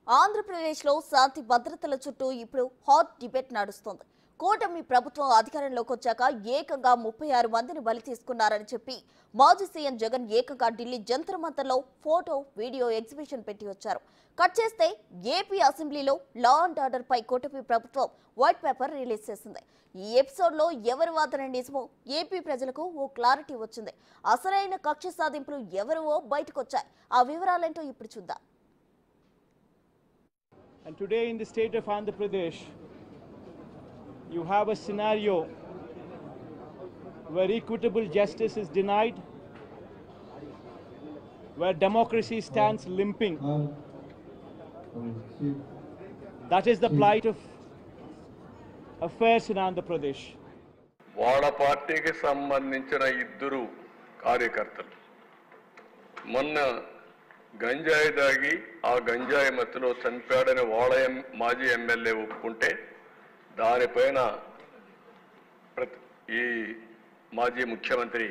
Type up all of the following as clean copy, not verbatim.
ఆంధ్రప్రదేశ్లో శాంతి భద్రతల చుట్టూ ఇప్పుడు హాట్ డిబేట్ నడుస్తోంది. కూటమి ప్రభుత్వం అధికారంలోకి వచ్చాక ఏకంగా 36 మందిని బలి తీసుకున్నారని చెప్పి మాజీ సీఎం జగన్ ఏకంగా ఢిల్లీ జంతర్ మంతర్లో ఫోటో వీడియో ఎగ్జిబిషన్ పెట్టి వచ్చారు. కట్ చేస్తే ఏపీ అసెంబ్లీలో లా అండ్ ఆర్డర్ పై కూటమి ప్రభుత్వం వైట్ పేపర్ రిలీజ్ చేసింది. ఈ ఎపిసోడ్ లో ఎవరి వాదన నిజమో ఏపీ ప్రజలకు ఓ క్లారిటీ వచ్చింది. అసలైన కక్ష సాధింపులు ఎవరివో బయటకు వచ్చాయి. ఆ వివరాలేంటో ఇప్పుడు చూద్దాం. And today in the state of Andhra Pradesh, you have a scenario where equitable justice is denied, where democracy stands limping. That is the plight of affairs in Andhra Pradesh. వాళ్ళ పార్టీకి సంబంధించిన ఇద్దరు కార్యకర్తలు మొన్న గంజాయి దాగి ఆ గంజాయి మత్తులో చనిపోయాడని వాళ్ళ మాజీ ఎమ్మెల్యే ఒప్పుకుంటే దానిపైన ఈ మాజీ ముఖ్యమంత్రి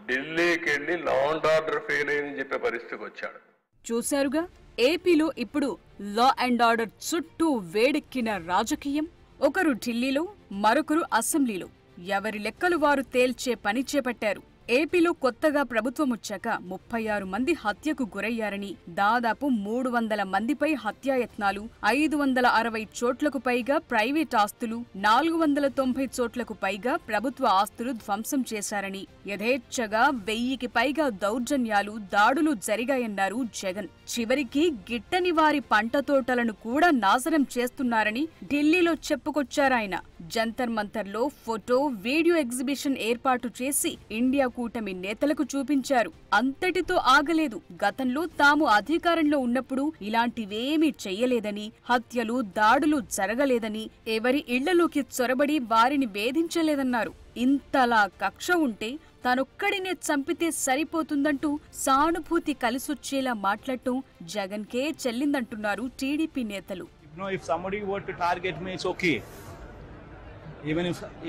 ఢిల్లీకి వెళ్ళి లా అండ్ ఆర్డర్ ఫెయిల్ అయిందని చెప్పే పరిస్థితికి వచ్చాడు. చూశారుగా, ఏపీలో ఇప్పుడు లా అండ్ ఆర్డర్ చుట్టూ వేడెక్కిన రాజకీయం. ఒకరు ఢిల్లీలో, మరొకరు అసెంబ్లీలో ఎవరి లెక్కలు వారు తేల్చే పని చేపట్టారు. ఏపీలో కొత్తగా ప్రభుత్వం వచ్చాక 36 మంది హత్యకు గురయ్యారని, దాదాపు 300 మందిపై హత్యాయత్నాలు, 560 చోట్లకు పైగా ప్రైవేట్ ఆస్తులు, 490 చోట్లకు పైగా ప్రభుత్వ ఆస్తులు ధ్వంసం చేశారని, యథేచ్ఛగా 1000కి పైగా దౌర్జన్యాలు, దాడులు జరిగాయన్నారు జగన్. చివరికి గిట్టని వారి పంట తోటలను కూడా నాశనం చేస్తున్నారని ఢిల్లీలో చెప్పుకొచ్చారాయన. జంతర్ మంతర్లో ఫోటో వీడియో ఎగ్జిబిషన్ ఏర్పాటు చేసి ఇండియా కూటమి నేతలకు చూపించారు. అంతటితో ఆగలేదు. గతంలో తాము అధికారంలో ఉన్నప్పుడు ఇలాంటివేమీ చెయ్యలేదని, హత్యలు, దాడులు జరగలేదని, ఎవరి ఇళ్లలోకి చొరబడి వారిని వేధించలేదన్నారు. ఇంతలా కక్ష ఉంటే తనొక్కడినే చంపితే సరిపోతుందంటూ సానుభూతి కలిసొచ్చేలా మాట్లాడటం జగన్కే చెల్లిందంటున్నారు టీడీపీ నేతలు.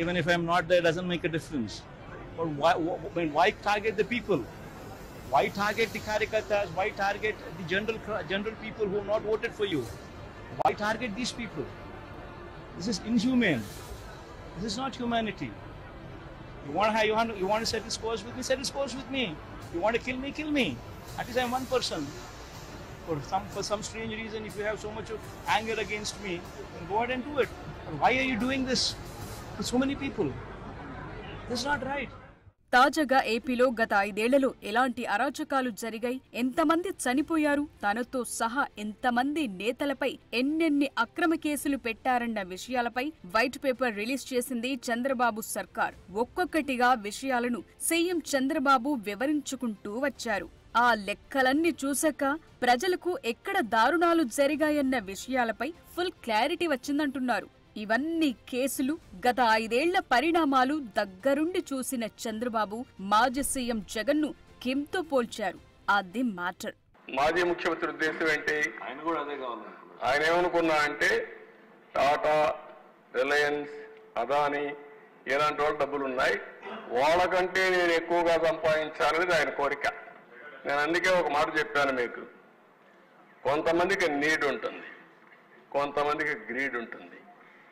Even if I'm not there, doesn't make a difference. But why target the people? Why target the karyakartas? Why target the general people who have not voted for you? Why target these people? This is inhumane. This is not humanity. You want to settle scores with me? Settle scores with me. You want to kill me? Kill me. At least I'm one person. For some strange reason, if you have so much of anger against me, then go ahead and do it. But why are you doing this to so many people? This is not right. తాజాగా ఏపీలో గత 5 ఏళ్లలో ఎలాంటి అరాచకాలు జరిగాయి, ఎంతమంది చనిపోయారు, తనతో సహా ఎంతమంది నేతలపై ఎన్నెన్ని అక్రమ కేసులు పెట్టారన్న విషయాలపై వైట్ పేపర్ రిలీజ్ చేసింది చంద్రబాబు సర్కార్. ఒక్కొక్కటిగా విషయాలను సీఎం చంద్రబాబు వివరించుకుంటూ వచ్చారు. ఆ లెక్కలన్నీ చూశాక ప్రజలకు ఎక్కడ దారుణాలు జరిగాయన్న విషయాలపై ఫుల్ క్లారిటీ వచ్చిందంటున్నారు. ఇవన్నీ కేసులు, గత 5 ఏళ్ల పరిణామాలు దగ్గరుండి చూసిన చంద్రబాబు మాజీ సీఎం జగన్ ను కిమ్తో పోల్చారు. అది మ్యాటర్. మాజీ ముఖ్యమంత్రి ఉద్దేశం ఏంటి? ఆయన ఏమనుకున్నా అంటే టాటా, రిలయన్స్, అదానీ ఇలాంటి వాళ్ళు డబ్బులు ఉన్నాయి, వాళ్ళకంటే నేను ఎక్కువగా సంపాదించాలనేది ఆయన కోరిక. నేను అందుకే ఒక మాట చెప్పాను మీకు. కొంతమందికి నీడ్ ఉంటుంది, కొంతమందికి గ్రీడ్ ఉంటుంది,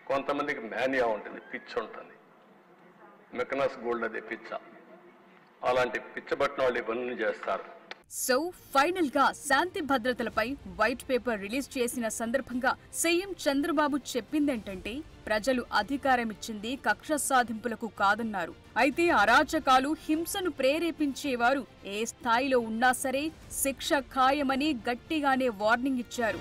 కొంతమందికి మేనియా ఉంటుంది, పిచ్చ ఉంటుంది. మెకనస్ గోల్డ్ అదే పిచ్చ. అలాంటి పిచ్చబట్టిన వాళ్ళు ఇవన్నీ చేస్తారు. సో ఫైనల్ గా శాంతి భద్రతలపై వైట్ పేపర్ రిలీజ్ చేసిన సందర్భంగా సీఎం చంద్రబాబు చెప్పిందేంటంటే, ప్రజలు అధికారమిచ్చింది కక్ష సాధింపులకు కాదన్నారు. అయితే అరాచకాలు, హింసను ప్రేరేపించేవారు ఏ స్థాయిలో ఉన్నా సరే శిక్ష ఖాయమని గట్టిగానే వార్నింగ్ ఇచ్చారు.